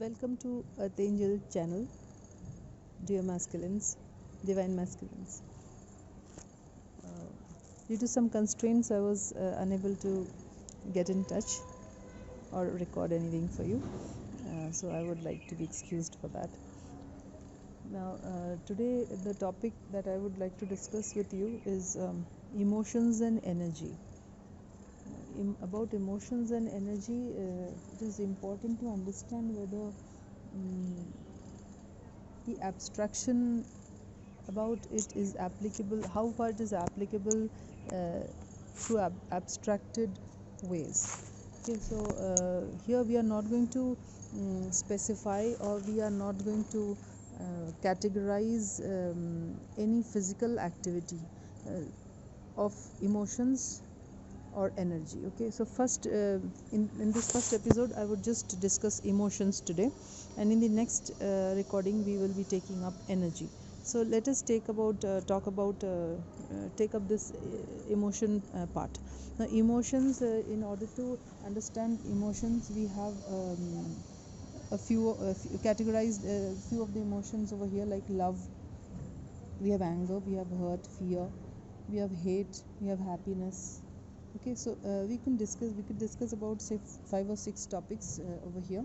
Welcome to Earth Angel channel, dear masculines, divine masculines. Due to some constraints, I was unable to get in touch or record anything for you, so I would like to be excused for that. Now, today the topic that I would like to discuss with you is emotions and energy. About emotions and energy, it is important to understand whether the abstraction about it is applicable, how far it is applicable through abstracted ways. Okay, so here we are not going to specify, or we are not going to categorize any physical activity of emotions or energy. Okay, so first in this first episode I would just discuss emotions today, and in the next recording we will be taking up energy. So let us take up this emotion part. Now, emotions, in order to understand emotions, we have categorized a few of the emotions over here, like love, we have anger, we have hurt, fear, we have hate, we have happiness. Okay, so we could discuss about, say, 5 or 6 topics over here,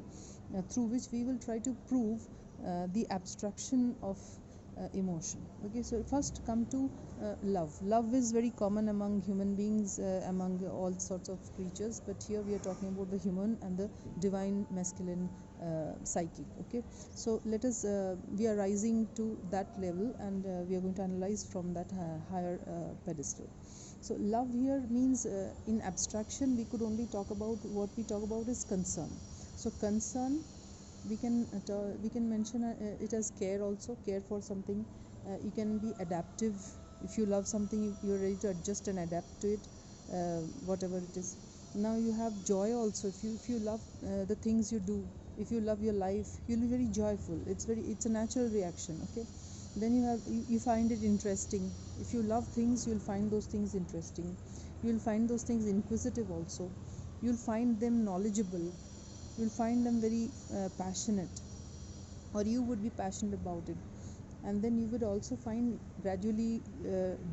through which we will try to prove the abstraction of emotion. Okay, so first come to love is very common among human beings, among all sorts of creatures, but here we are talking about the human and the divine masculine psyche. Okay, so let us we are rising to that level, and we are going to analyze from that higher pedestal. So love here means, in abstraction we could only talk about, what we talk about is concern. So concern, we can mention it as care also, care for something. You can be adaptive. If you love something, you're ready to adjust and adapt to it, whatever it is. Now you have joy also. If you love the things you do, if you love your life, you'll be very joyful. It's a natural reaction. Okay, then you find it interesting. If you love things, you'll find those things interesting. You'll find those things inquisitive also. You'll find them knowledgeable. You'll find them very passionate, or you would be passionate about it. And then you would also find gradually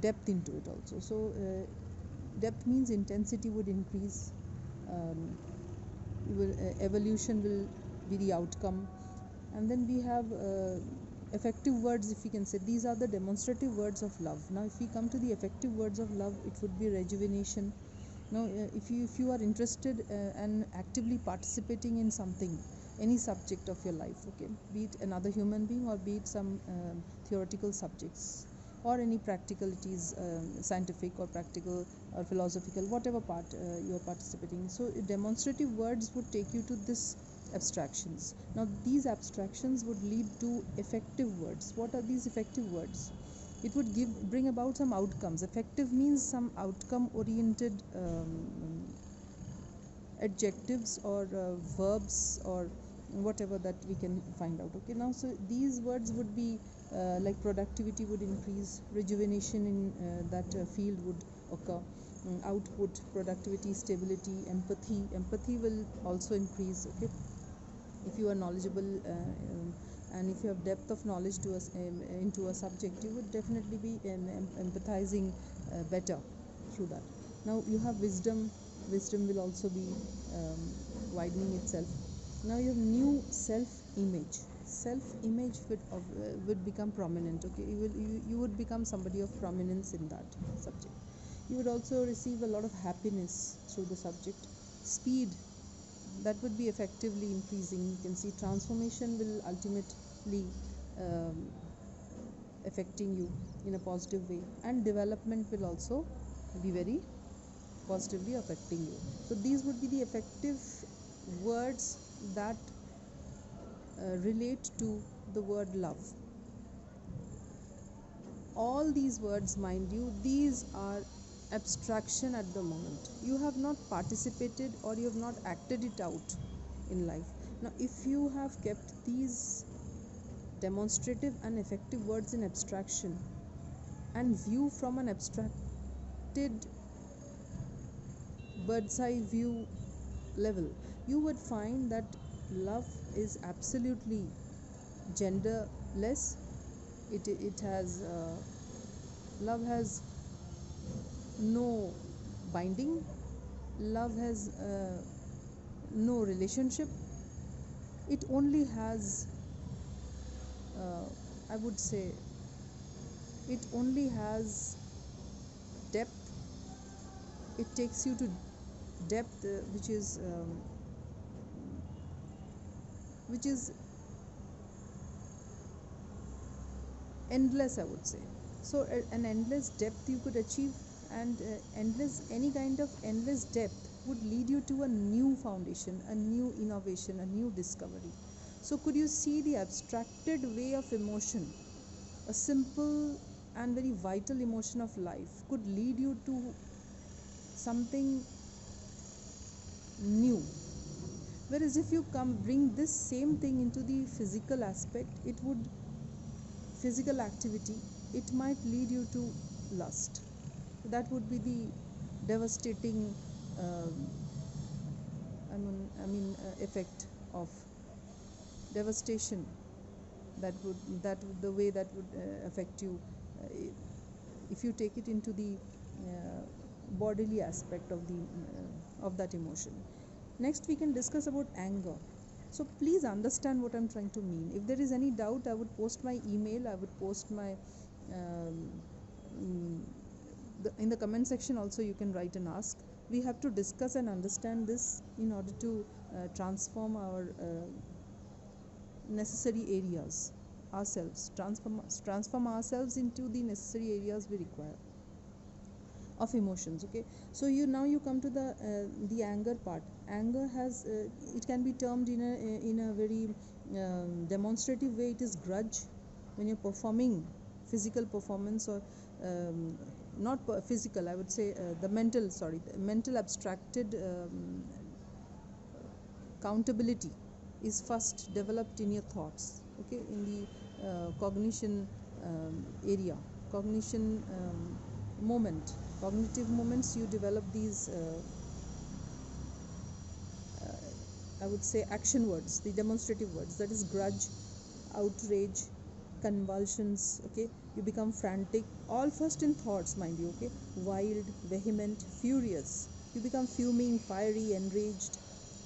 depth into it also. So depth means intensity would increase, evolution will be the outcome. And then we have effective words, if we can say. These are the demonstrative words of love. Now if we come to the effective words of love, it would be rejuvenation. Now if you are interested and actively participating in something, any subject of your life, okay, be it another human being, or be it some theoretical subjects, or any practicalities, scientific or practical or philosophical, whatever part you are participating. So demonstrative words would take you to this abstractions. Now these abstractions would lead to effective words. What are these effective words? It would bring about some outcomes. Effective means some outcome oriented adjectives or verbs, or whatever that we can find out. Okay, now so these words would be like productivity would increase, rejuvenation in that field would occur, output, productivity, stability, empathy will also increase. Okay, if you are knowledgeable, and if you have depth of knowledge to us into a subject, you would definitely be empathizing better through that. Now you have wisdom will also be widening itself. Now you have new self-image would become prominent. Okay, you would become somebody of prominence in that subject. You would also receive a lot of happiness through the subject. Speed, that would be effectively increasing. You can see transformation will ultimately affecting you in a positive way, and development will also be very positively affecting you. So these would be the effective words that relate to the word love. All these words, mind you, these are abstraction at the moment. You have not participated, or you have not acted it out in life. Now if you have kept these demonstrative and effective words in abstraction, and view from an abstracted bird's eye view level, you would find that Love is absolutely genderless. It has love has no binding. Love has no relationship. It only has, I would say, it only has depth. It takes you to depth, which is endless, I would say. So an endless depth you could achieve, and any kind of endless depth would lead you to a new foundation, a new innovation, a new discovery. So could you see the abstracted way of emotion, a simple and very vital emotion of life, could lead you to something new. Whereas if you bring this same thing into the physical aspect, physical activity, it might lead you to lust. That would be the devastating um, effect of devastation, the way that would affect you if you take it into the bodily aspect of that emotion. Next, we can discuss about anger. So please understand what I'm trying to mean. If there is any doubt, I would post my email, I would post my um, in the comment section also. You can write and ask. We have to discuss and understand this in order to transform our necessary areas ourselves, transform ourselves into the necessary areas we require of emotions. Okay, so you come to the anger part. Anger has it can be termed in a very demonstrative way. It is grudge. When you're performing physical performance, or not physical, I would say, the mental abstracted countability is first developed in your thoughts. Okay, in the cognition area, cognition moment, cognitive moments, you develop these I would say action words, the demonstrative words, that is grudge, outrage, convulsions. Okay, you become frantic, all first in thoughts, mind you. Okay, wild, vehement, furious. You become fuming, fiery, enraged.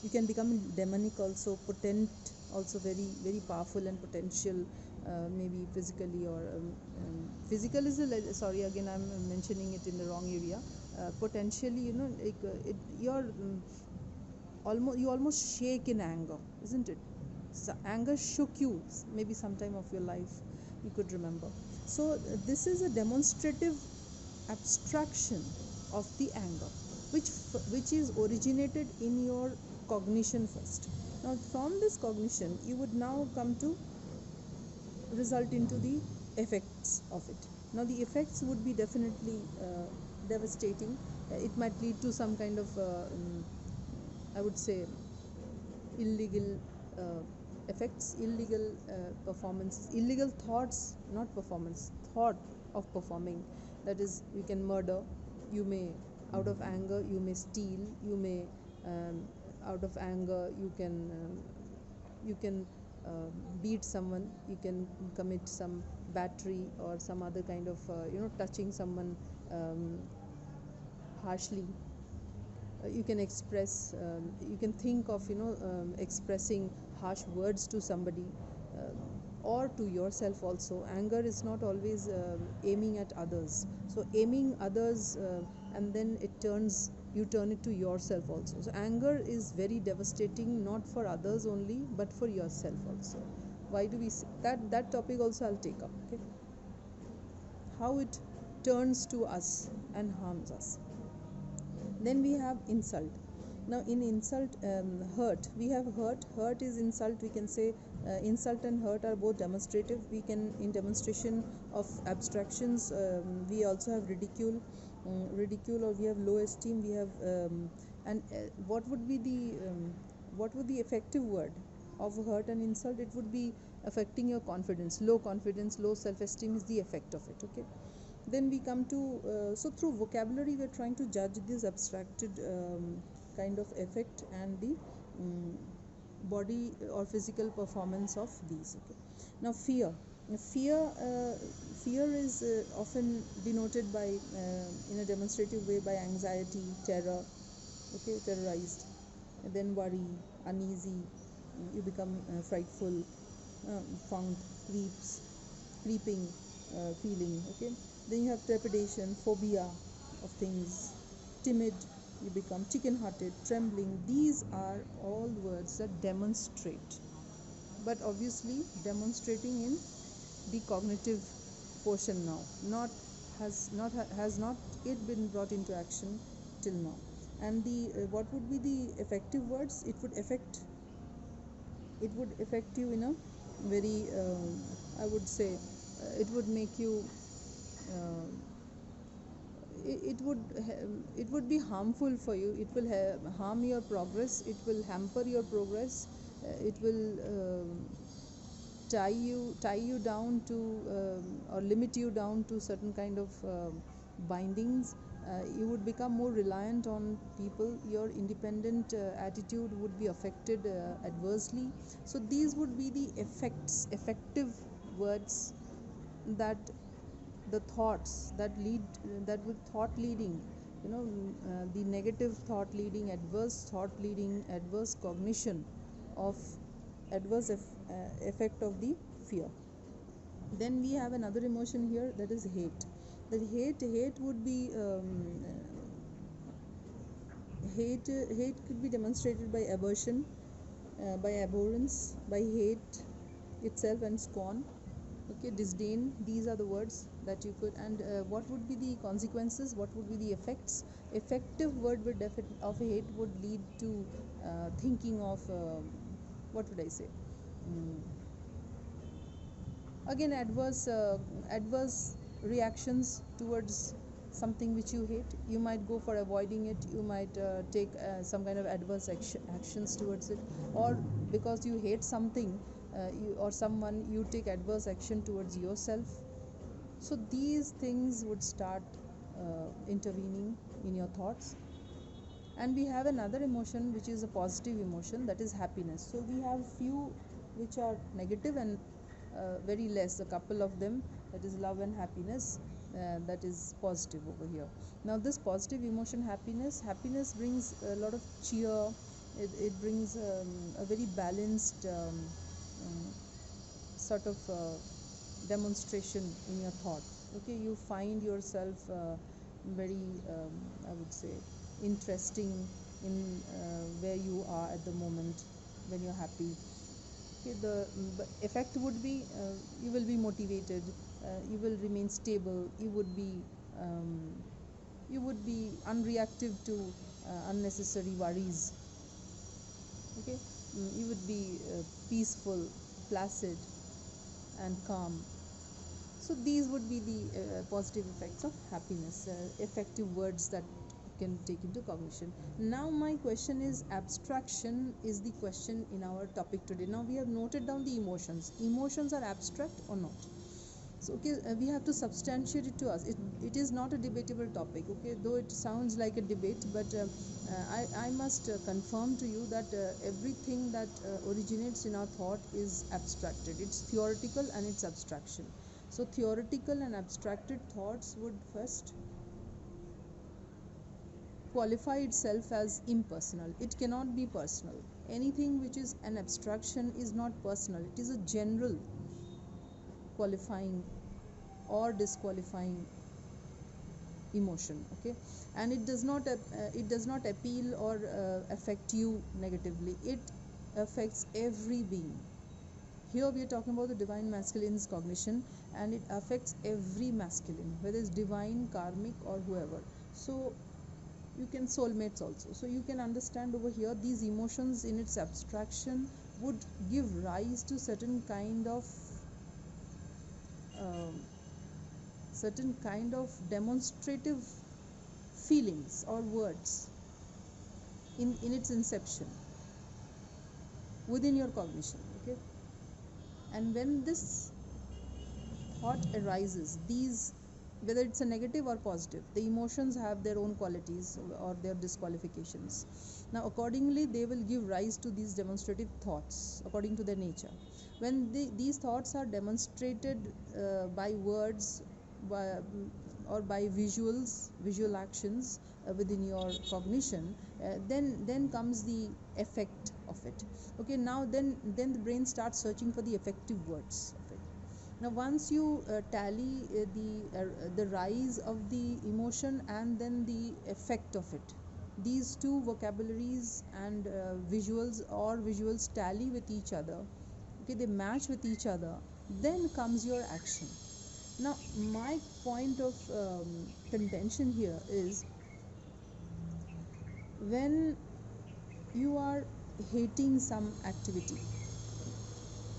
You can become demonic also, potent, also very very powerful and potential, maybe physically, or physical is sorry, again I'm mentioning it in the wrong area. Potentially, like you're almost shake in anger, isn't it? So anger shook you maybe sometime of your life, you could remember. So this is a demonstrative abstraction of the anger, which is originated in your cognition first. Now from this cognition, you would now come to result into the effects of it. Now the effects would be definitely devastating. It might lead to some kind of I would say illegal uh, effects, illegal performances, illegal thoughts, not performance, thought of performing. That is, you can murder, you may, out of anger, you may steal, you may, out of anger, you can beat someone, you can commit some battery or some other kind of, touching someone harshly. You can express, you can think of expressing harsh words to somebody, or to yourself also. Anger is not always aiming at others, so aiming others, and then you turn it to yourself also. So anger is very devastating, not for others only, but for yourself also. Why do we that topic also I'll take up. Okay, how it turns to us and harms us. Then we have insult. Now in insult, hurt, we have hurt is insult. We can say insult and hurt are both demonstrative. We can, in demonstration of abstractions, we also have ridicule, or we have low esteem, we have and what would be the effective word of hurt and insult? It would be affecting your confidence, low self esteem is the effect of it. Okay, then we come to so through vocabulary we are trying to judge this abstracted kind of effect, and body or physical performance of these. Okay. Now fear. Fear, fear is often denoted by, in a demonstrative way, by anxiety, terror. Okay, terrorized, and then worry, uneasy, you become frightful, funk, creeps, creeping feeling. Okay, then you have trepidation, phobia of things, timid, you become chicken-hearted, trembling. These are all words that demonstrate, but obviously demonstrating in the cognitive portion now, not has not yet been brought into action till now. And the what would be the effective words? It would affect you in a very, I would say, it would make you, uh, it would be harmful for you. It will harm your progress, it will hamper your progress, it will tie you down to, or limit you down to certain kind of bindings. You would become more reliant on people. Your independent attitude would be affected adversely. So these would be the effective words, that the thoughts that lead, that with thought leading, the negative thought leading, adverse thought leading, adverse cognition of adverse effect of the fear. Then we have another emotion here, that is hate. That hate would be, hate could be demonstrated by aversion, by abhorrence, by hate itself, and scorn. Okay, disdain. These are the words that you could. And what would be the consequences? What would be the effects? Effective word of hate would lead to thinking of, what would I say? Mm, Again, adverse reactions towards something which you hate. You might go for avoiding it. You might take some kind of adverse actions towards it, or because you hate something, you or someone, you take adverse action towards yourself. So these things would start intervening in your thoughts. And we have another emotion which is a positive emotion, that is happiness. So we have few which are negative, and very less, a couple of them, that is love and happiness, that is positive over here. Now this positive emotion, happiness brings a lot of cheer. It brings a very balanced, sort of demonstration in your thought. Okay, you find yourself very, I would say, interesting in where you are at the moment when you're happy. Okay, the effect would be, you will be motivated, you will remain stable, um, you would be unreactive to unnecessary worries. Okay, you would be peaceful, placid, and calm. So these would be the positive effects of happiness, effective words that can take into cognition. Now my question is, abstraction is the question in our topic today. Now we have noted down the emotions. Emotions are abstract or not? So okay, we have to substantiate it to us. It is not a debatable topic. Okay, though it sounds like a debate, but I must confirm to you that everything that originates in our thought is abstracted. It's theoretical and it's abstraction. So theoretical and abstracted thoughts would first qualify itself as impersonal. It cannot be personal. Anything which is an abstraction is not personal. It is a general qualifying or disqualifying emotion. Okay, and it does not appeal or affect you negatively. It affects every being. Here we are talking about the divine masculine's cognition, and it affects every masculine, whether it's divine, karmic, or whoever. So you can soulmates also. So you can understand over here, these emotions in its abstraction would give rise to um, certain kind of demonstrative feelings or words in its inception within your cognition. Okay, and when this thought arises, these whether it's a negative or positive. The emotions have their own qualities or their disqualifications. Now accordingly they will give rise to these demonstrative thoughts according to their nature. When these thoughts are demonstrated by words, or by visual actions within your cognition, then comes the effect of it. Okay, now then the brain starts searching for the effective words of it. Now once you tally the rise of the emotion and then the effect of it, these two vocabularies and visuals tally with each other, okay, they match with each other, then comes your action. Now my point of contention here is, when you are hating some activity,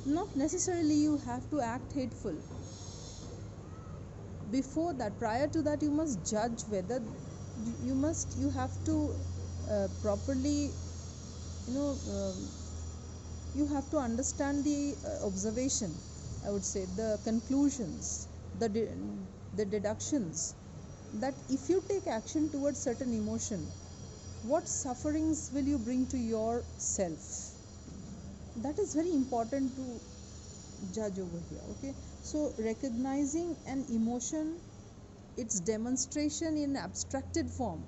not necessarily you have to act hateful. Before that, prior to that, you must judge whether you have to properly, you know you have to understand the observation, I would say, the conclusions, the deductions, that if you take action towards certain emotion, what sufferings will you bring to yourself. That is very important to judge over here. Okay, so recognizing an emotion, its demonstration in abstracted form,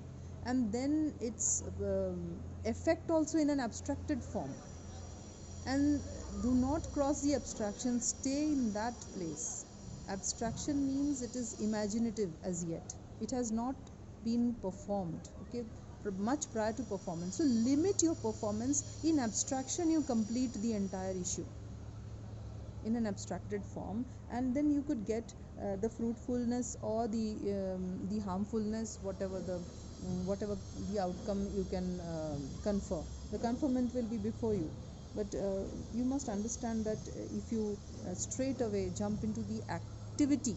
and then its effect also in an abstracted form, and do not cross the abstraction, stay in that place. Abstraction means it is imaginative as yet, it has not been performed, okay, much prior to performance. So limit your performance. In abstraction you complete the entire issue in an abstracted form, and then you could get the fruitfulness or the harmfulness, whatever the outcome you can confer. The conferment will be before you, but you must understand that if you straight away jump into the activity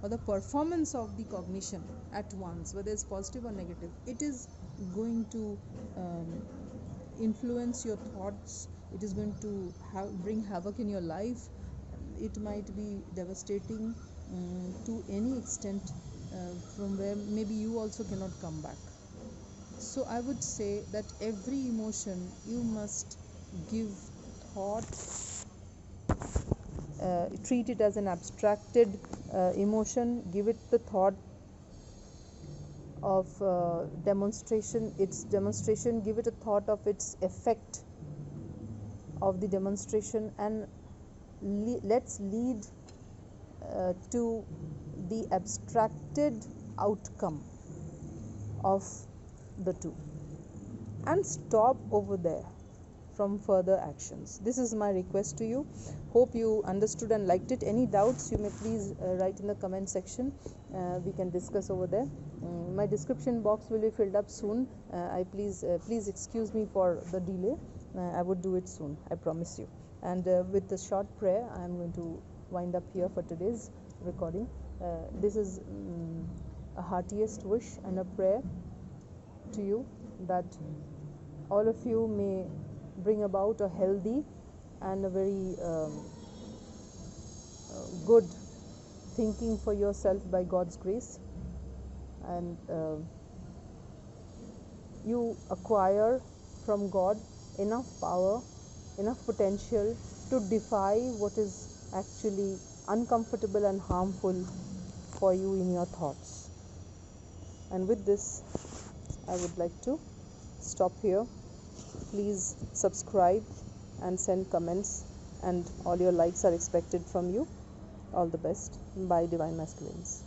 or the performance of the cognition at once, whether it's positive or negative, it is going to influence your thoughts, it is going to bring havoc in your life. It might be devastating to any extent, from where maybe you also cannot come back. So I would say that every emotion you must give thought, treat it as an abstracted emotion, give it the thought of its demonstration, give it a thought of its effect of the demonstration, and let's lead to the abstracted outcome of the two, and stop over there from further actions. This is my request to you. Hope you understood and liked it. Any doubts you may please write in the comment section. We can discuss over there. My description box will be filled up soon. Please excuse me for the delay. I would do it soon, I promise you. And with the short prayer, I am going to wind up here for today's recording. This is a heartiest wish and a prayer to you, that all of you may bring about a healthy and a very good thinking for yourself by God's grace, and you acquire from God enough power, enough potential to defy what is actually uncomfortable and harmful for you in your thoughts. And with this, I would like to stop here. Please subscribe and send comments, and all your likes are expected from you. All the best. By Divine Masculines.